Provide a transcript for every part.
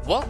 What?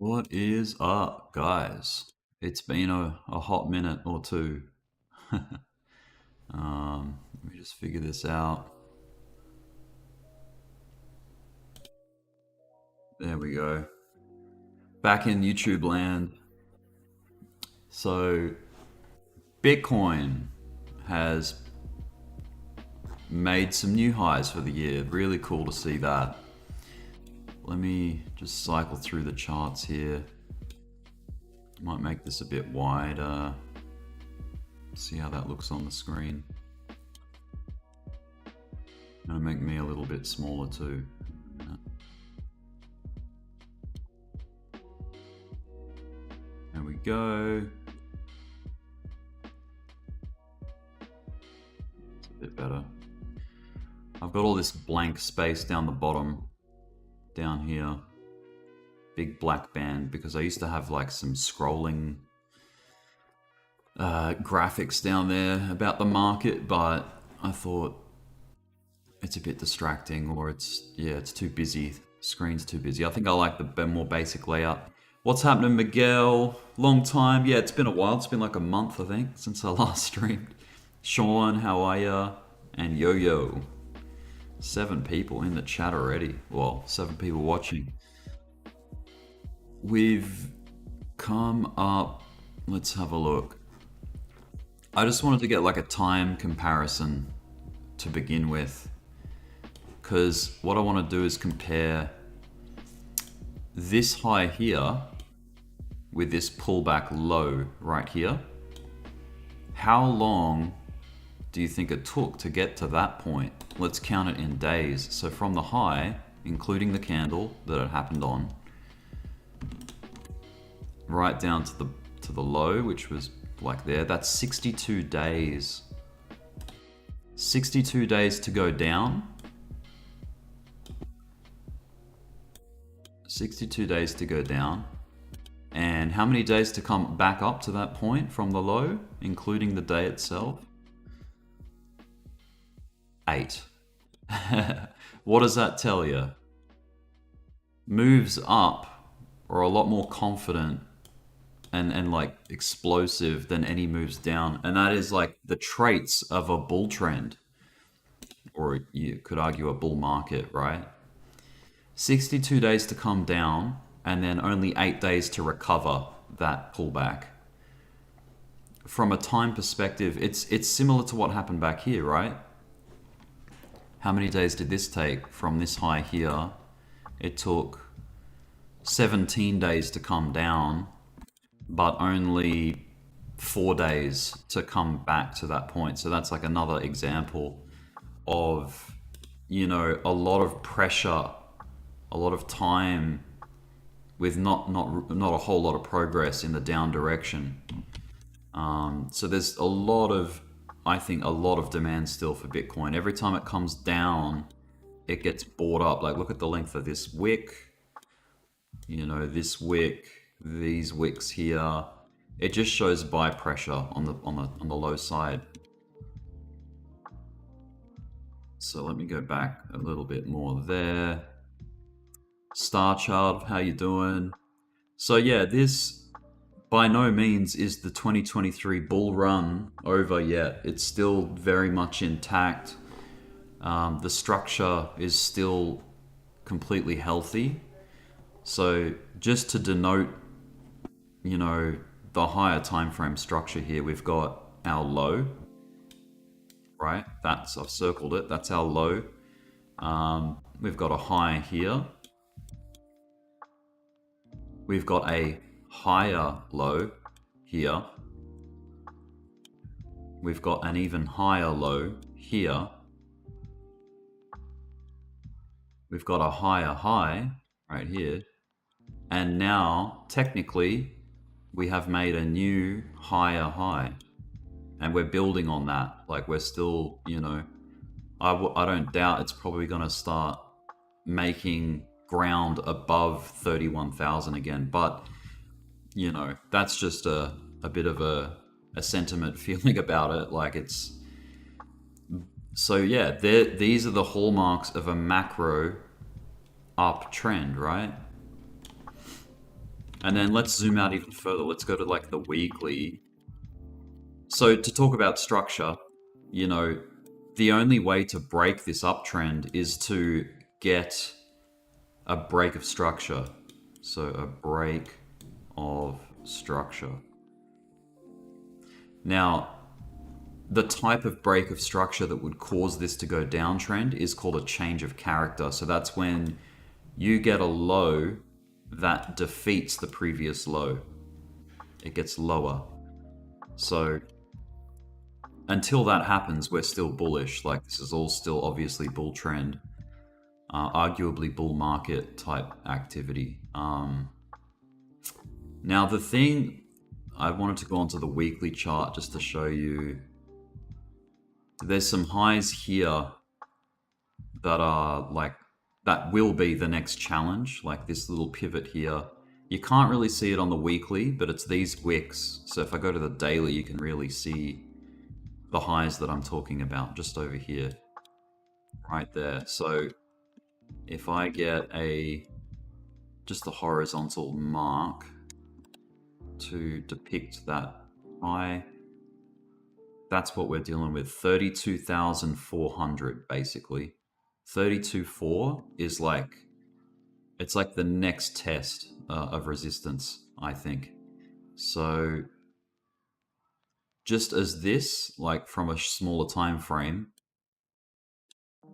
What is up, guys? It's been a hot minute or two. Let me just figure this out. There we go. Back in YouTube land. So, Bitcoin has made some new highs for the year. Really cool to see that. Let me just cycle through the charts here. Might make this a bit wider. See how that looks on the screen. Gonna make me a little bit smaller too. There we go. It's a bit better. I've got all this blank space down the bottom, down here. Big black band, because I used to have like some scrolling graphics down there about the market, but I thought it's a bit distracting, or it's too busy. Screen's too busy. I think I like the more basic layout. What's happening, Miguel? Long time. Yeah, it's been a while. It's been like a month, I think, since I last streamed. Sean, how are ya? And Yo-Yo. 7 people in the chat already. Well, 7 people watching. We've come up, let's have a look. I just wanted to get like a time comparison to begin with, because what I want to do is compare this high here with this pullback low right here. How long do you think it took to get to that point? Let's count it in days. So from the high, including the candle that it happened on, right down to the low, which was like there, that's 62 days. 62 days to go down. 62 days to go down. And how many days to come back up to that point from the low, including the day itself? 8. What does that tell you? Moves up are a lot more confident and like explosive than any moves down, and that is like the traits of a bull trend, or you could argue a bull market, right? 62 days to come down, and then only 8 days to recover that pullback. From a time perspective, it's similar to what happened back here, right? How many days did this take from this high here? It took 17 days to come down, but only 4 days to come back to that point. So that's like another example of, you know, a lot of pressure, a lot of time with not a whole lot of progress in the down direction. So there's a lot of, I think, a lot of demand still for Bitcoin. Every time it comes down, it gets bought up. Like, look at the length of this wick, you know, this wick, these wicks here. It just shows buy pressure on the low side. So let me go back a little bit more there. Star chart, how you doing? So yeah, this by no means is the 2023 bull run over yet. It's still very much intact. The structure is still completely healthy. So just to denote, you know, the higher time frame structure here, we've got our low, right? I've circled it. That's our low. We've got a high here. We've got a higher low here. We've got an even higher low here. We've got a higher high right here. And now, technically, we have made a new higher high. And we're building on that. Like, we're still, you know, I don't doubt it's probably going to start making ground above 31,000 again. But, you know, that's just a bit of a sentiment feeling about it. Like, it's... So, yeah, these are the hallmarks of a macro uptrend, right? And then let's zoom out even further. Let's go to, like, the weekly. So, to talk about structure, you know, the only way to break this uptrend is to get a break of structure. So a break of structure. Now, the type of break of structure that would cause this to go downtrend is called a change of character. So that's when you get a low that defeats the previous low. It gets lower. So until that happens, we're still bullish. Like, this is all still obviously bull trend, arguably bull market type activity. Now, the thing, I wanted to go onto the weekly chart just to show you. There's some highs here that are like, that will be the next challenge, like this little pivot here. You can't really see it on the weekly, but it's these wicks. So if I go to the daily, you can really see the highs that I'm talking about just over here, right there. So if I get just a horizontal mark to depict that high, that's what we're dealing with. 32,400 basically. 32.4 is like, it's like the next test of resistance, I think. So just as this, like from a smaller time frame,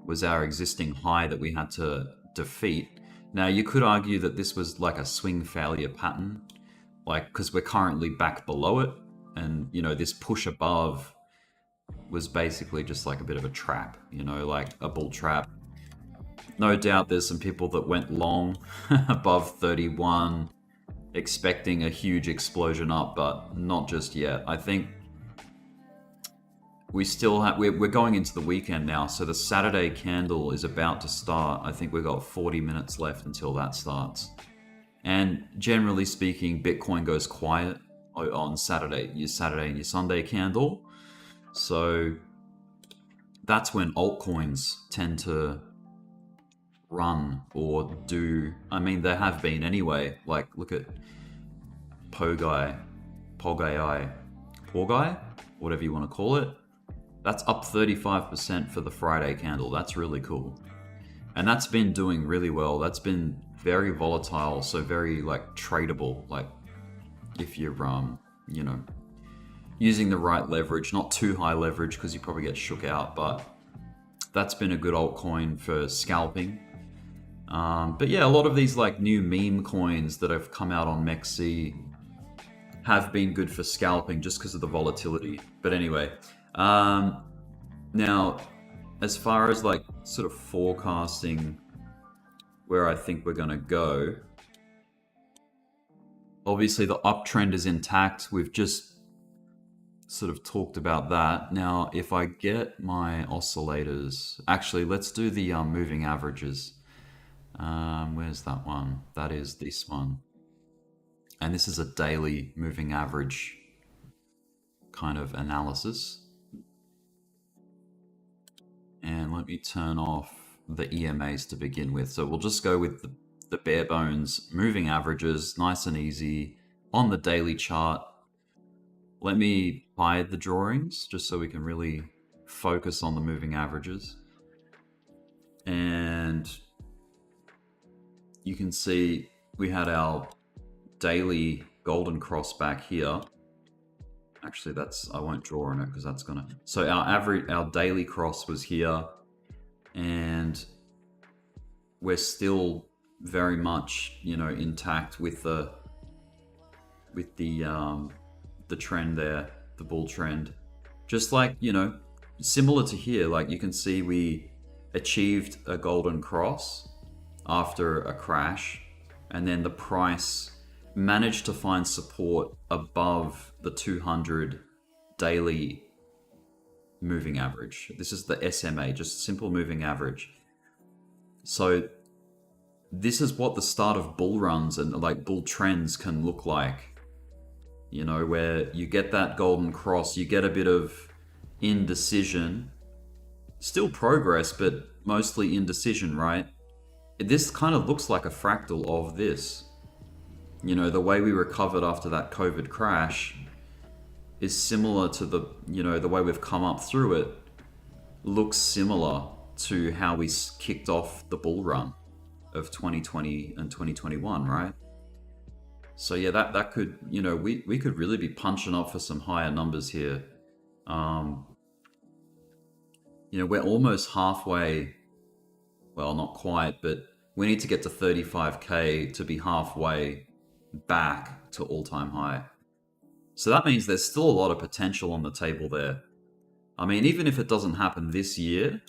was our existing high that we had to defeat. Now you could argue that this was like a swing failure pattern, like because we're currently back below it, and you know, this push above was basically just like a bit of a trap, you know, like a bull trap. No doubt there's some people that went long above 31 expecting a huge explosion up, but not just yet. I think we still have, we're going into the weekend now, so the Saturday candle is about to start. I think we've got 40 minutes left until that starts. And generally speaking, Bitcoin goes quiet on Saturday, your Saturday and your Sunday candle. So that's when altcoins tend to run or do. I mean, there have been anyway. Like, look at Pogai, whatever you want to call it. That's up 35% for the Friday candle. That's really cool. And that's been doing really well. That's been very volatile, so very like tradable. Like if you're, you know, using the right leverage, not too high leverage because you probably get shook out, but that's been a good altcoin for scalping. But yeah, a lot of these like new meme coins that have come out on MEXC, have been good for scalping just because of the volatility. But anyway, now as far as like sort of forecasting where I think we're going to go, obviously the uptrend is intact. We've just sort of talked about that. Now, if I get my oscillators, actually, let's do the moving averages. Where's that one? That is this one. And this is a daily moving average kind of analysis. And let me turn off the EMAs to begin with. So we'll just go with the bare bones moving averages, nice and easy on the daily chart. Let me hide the drawings just so we can really focus on the moving averages. And you can see we had our daily golden cross back here. Actually, I won't draw on it because that's gonna. So our daily cross was here, and we're still very much, intact with the trend there, the bull trend. Just like, similar to here, like you can see we achieved a golden cross after a crash, and then the price managed to find support above the 200 daily moving average. This is the SMA, just simple moving average. So this is what the start of bull runs and like bull trends can look like. Where you get that golden cross, you get a bit of indecision, still progress, but mostly indecision, right? This kind of looks like a fractal of this. The way we recovered after that COVID crash is similar to the way we've come up through it, looks similar to how we kicked off the bull run of 2020 and 2021, right? So yeah, that could, we could really be punching up for some higher numbers here. We're almost halfway, well, not quite, but we need to get to 35K to be halfway back to all-time high. So that means there's still a lot of potential on the table there. I mean, even if it doesn't happen this year,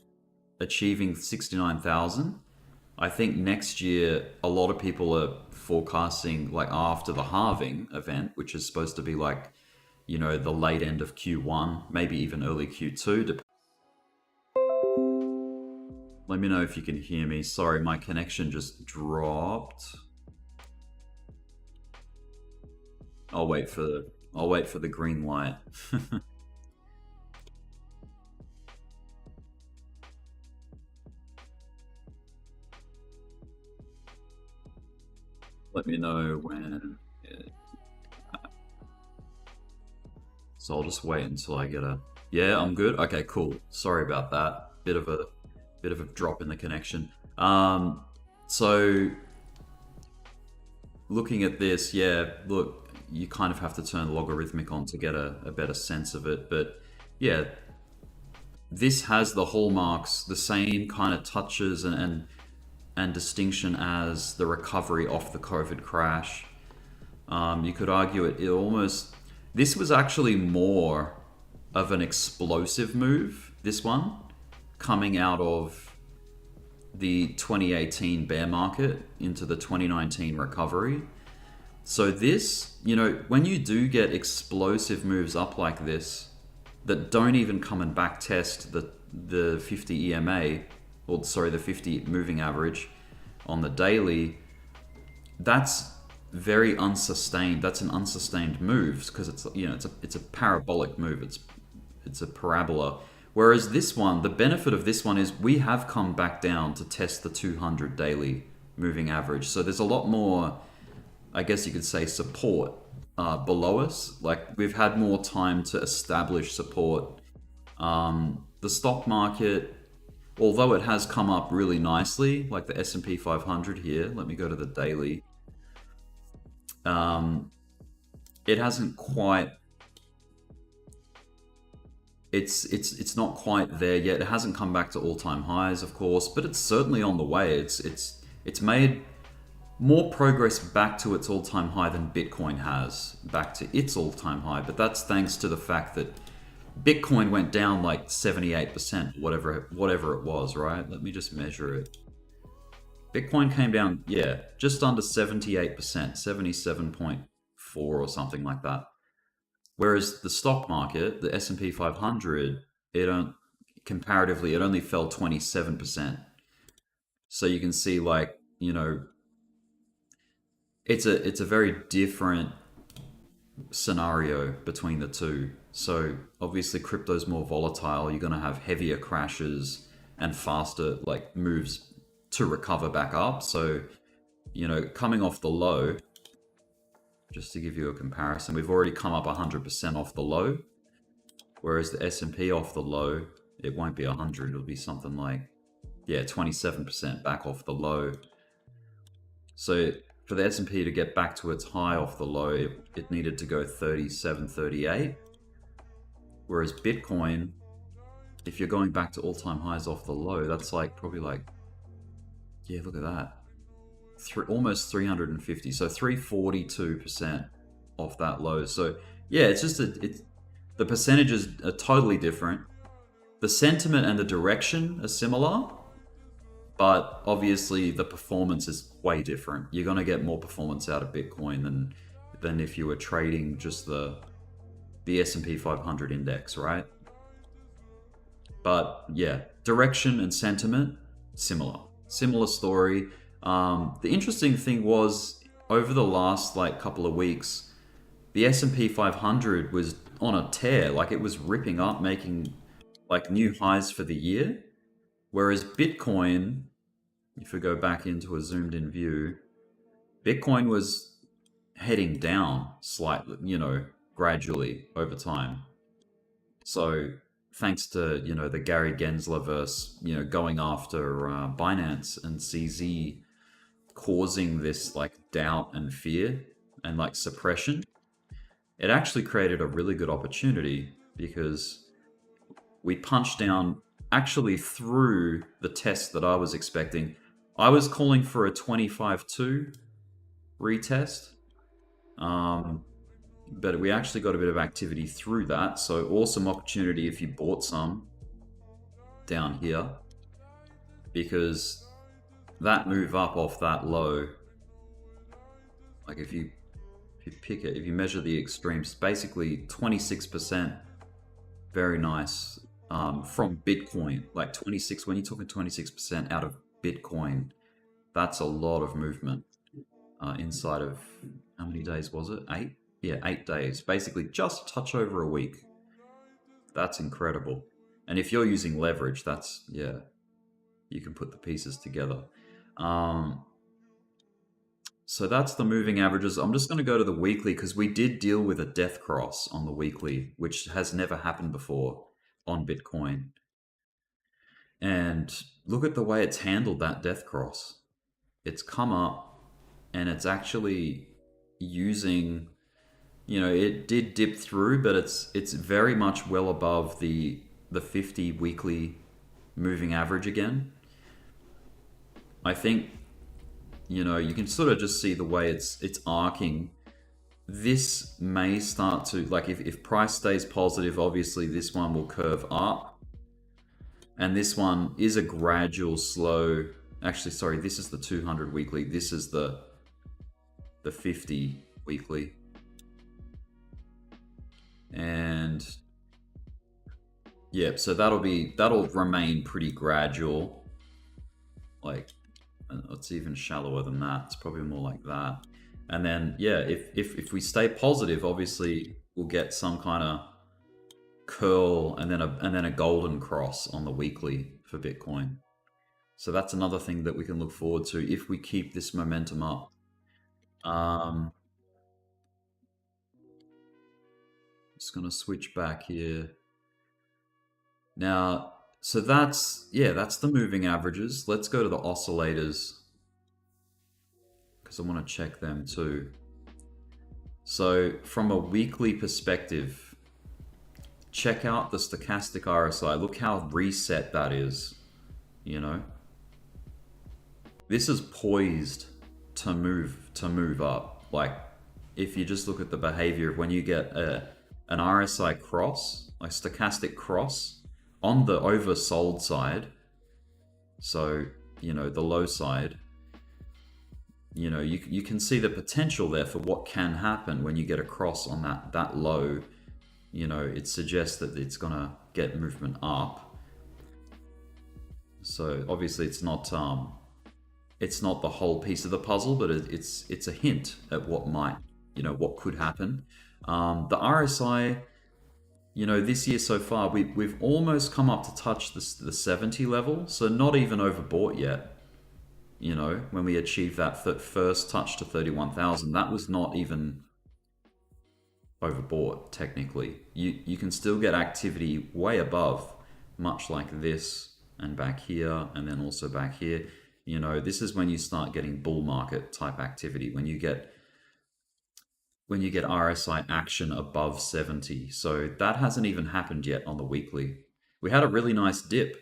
achieving 69,000, I think next year a lot of people are forecasting like after the halving event, which is supposed to be like, the late end of Q1, maybe even early Q2. Let me know if you can hear me. Sorry, my connection just dropped. I'll wait for the green light. Let me know when. So I'll just wait until I get a. Yeah, I'm good. Okay, cool. Sorry about that. Bit of a drop in the connection. So looking at this, yeah, look. You kind of have to turn logarithmic on to get a better sense of it. But yeah, this has the hallmarks, the same kind of touches and distinction as the recovery off the COVID crash. You could argue it almost, this was actually more of an explosive move, this one, coming out of the 2018 bear market into the 2019 recovery. So this, when you do get explosive moves up like this that don't even come and back test the 50 EMA, or sorry, the 50 moving average on the daily, that's very unsustained. That's an unsustained move because it's a parabolic move. It's a parabola. Whereas this one, the benefit of this one is we have come back down to test the 200 daily moving average. So there's a lot more, I guess you could say, support below us. Like we've had more time to establish support. The stock market, although it has come up really nicely, like the S&P 500 here, let me go to the daily. It hasn't quite, it's not quite there yet. It hasn't come back to all-time highs, of course, but it's certainly on the way. It's made more progress back to its all-time high than Bitcoin has back to its all-time high, but that's thanks to the fact that Bitcoin went down like 78%, whatever it was, right? Let me just measure it. Bitcoin came down, yeah, just under 78%, 77.4 or something like that. Whereas the stock market, the S&P 500, comparatively, it only fell 27%. So you can see, like, it's a very different scenario between the two. So obviously crypto's more volatile. You're going to have heavier crashes and faster like moves to recover back up. So, coming off the low, just to give you a comparison, we've already come up 100% off the low, whereas the S&P off the low, it won't be 100, it'll be something like, yeah, 27% back off the low. So for the S&P to get back to its high off the low, it needed to go 37, 38. Whereas Bitcoin, if you're going back to all-time highs off the low, that's like probably like, yeah, look at that. Almost 350, so 342% off that low. So yeah, it's just the percentages are totally different. The sentiment and the direction are similar, but obviously the performance is way different. You're going to get more performance out of Bitcoin than if you were trading just the S&P 500 index, right? But yeah, direction and sentiment, similar story. The interesting thing was, over the last like couple of weeks, the S&P 500 was on a tear. Like, it was ripping up, making like new highs for the year. Whereas Bitcoin, if we go back into a zoomed in view, Bitcoin was heading down slightly, gradually over time. So thanks to, the Gary Gensler verse, going after Binance and CZ, causing this like doubt and fear and like suppression, it actually created a really good opportunity, because we punched down actually through the test that I was expecting. I was calling for a 25.2 retest, but we actually got a bit of activity through that. So awesome opportunity if you bought some down here, because that move up off that low, like if you pick it, if you measure the extremes, basically 26%, very nice, from Bitcoin. Like 26, when you're talking 26% out of Bitcoin, that's a lot of movement inside of, how many days was it? 8? Yeah, 8 days. Basically just a touch over a week. That's incredible. And if you're using leverage, that's, yeah, you can put the pieces together. So that's the moving averages. I'm just going to go to the weekly, because we did deal with a death cross on the weekly, which has never happened before on Bitcoin. And look at the way it's handled that death cross. It's come up and it's actually using, it did dip through, but it's very much well above the 50 weekly moving average again. I think, you can sort of just see the way it's arcing. This may start to, like, if price stays positive, obviously this one will curve up. And this one is a gradual, slow, actually, sorry, this is the 200 weekly. This is the 50 weekly. And yeah, so that'll remain pretty gradual. Like, it's even shallower than that. It's probably more like that. And then, yeah, if we stay positive, obviously we'll get some kind of curl and then a golden cross on the weekly for Bitcoin. So that's another thing that we can look forward to if we keep this momentum up. Just gonna switch back here. Now, so that's the moving averages. Let's go to the oscillators, because I want to check them too. So from a weekly perspective, check out the stochastic RSI. Look how reset that is, This is poised to move up. Like if you just look at the behavior of when you get an RSI cross, like stochastic cross on the oversold side, so the low side, you can see the potential there for what can happen when you get a cross on that low. It suggests that it's gonna get movement up. So obviously it's not the whole piece of the puzzle, but it's a hint at what could happen. The RSI, this year so far, we've almost come up to touch the 70 level, so not even overbought yet. When we achieved that first touch to 31,000, that was not even overbought technically. You can still get activity way above, much like this and back here, and then also back here. This is when you start getting bull market type activity, when you get RSI action above 70. So that hasn't even happened yet on the weekly. We had a really nice dip.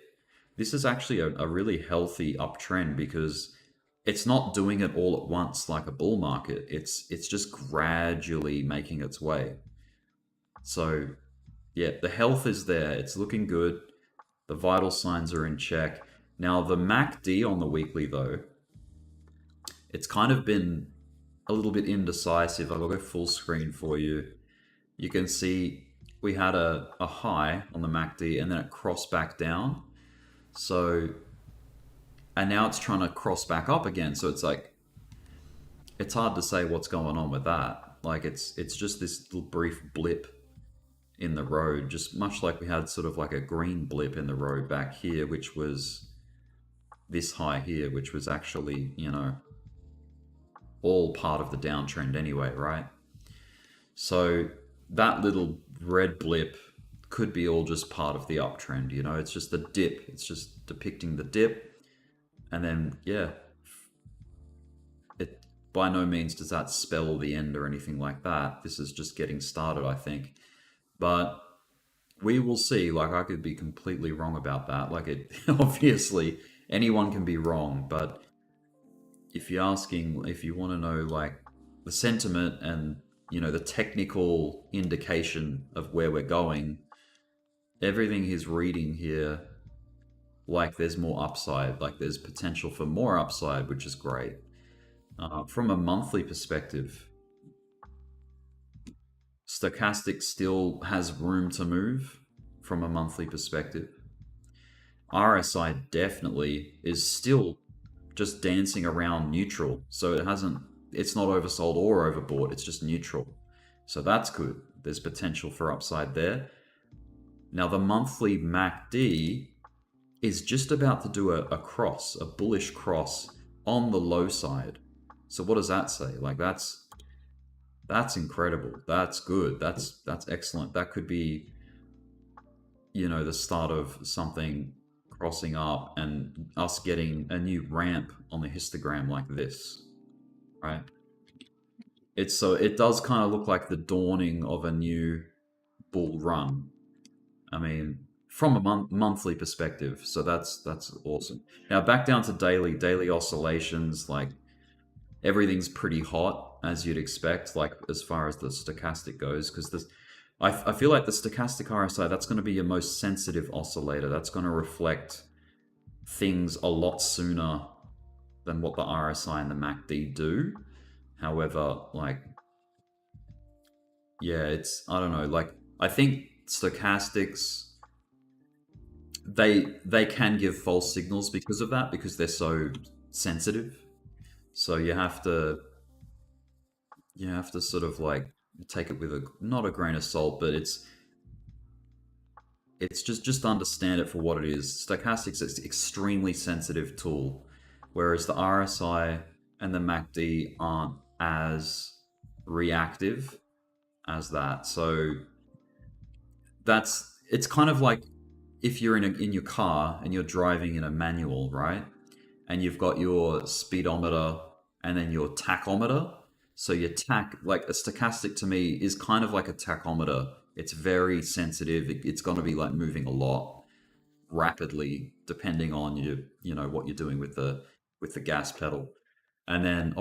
This is actually a really healthy uptrend because it's not doing it all at once like a bull market. It's just gradually making its way. So yeah, the health is there. It's looking good. The vital signs are in check. Now the MACD on the weekly though, it's kind of been a little bit indecisive. I'll go full screen for you. You can see we had a high on the MACD and then it crossed back down. So, and now it's trying to cross back up again. So it's like, it's hard to say what's going on with that. Like it's just this little brief blip in the road, just much like we had sort of like a green blip in the road back here, which was this high here, which was actually, all part of the downtrend anyway, right? So that little red blip could be all just part of the uptrend, it's just the dip. It's just depicting the dip. And then, yeah, it by no means does that spell the end or anything like that. This is just getting started, I think. But we will see. Like, I could be completely wrong about that. Like, it obviously, anyone can be wrong. But if you want to know, like, the sentiment and, the technical indication of where we're going, everything he's reading here, like there's more upside, like there's potential for more upside, which is great. From a monthly perspective, stochastic still has room to move from a monthly perspective. RSI definitely is still just dancing around neutral, so it's not oversold or overbought, it's just neutral. So that's good. There's potential for upside there. Now the monthly MACD is just about to do a cross, a bullish cross on the low side. So what does that say? Like that's incredible. That's good. That's excellent. That could be, the start of something crossing up and us getting a new ramp on the histogram like this, right? It does kind of look like the dawning of a new bull run. I mean, from a monthly perspective, so that's awesome. Now back down to daily oscillations. Like everything's pretty hot as you'd expect, like as far as the stochastic goes, because I feel like the stochastic RSI, that's going to be your most sensitive oscillator. That's going to reflect things a lot sooner than what the RSI and the MACD do. However, like, yeah, I don't know, like, I think stochastics, they can give false signals because of that, because they're so sensitive. So you have to sort of like take it with not a grain of salt, but it's just understand it for what it is. Stochastics is an extremely sensitive tool, whereas the RSI and the MACD aren't as reactive as that. So it's kind of like if you're in your car and you're driving in a manual, right? And you've got your speedometer and then your tachometer. So your like a stochastic to me is kind of like a tachometer. It's very sensitive. It's going to be like moving a lot rapidly depending on what you're doing with the gas pedal. And then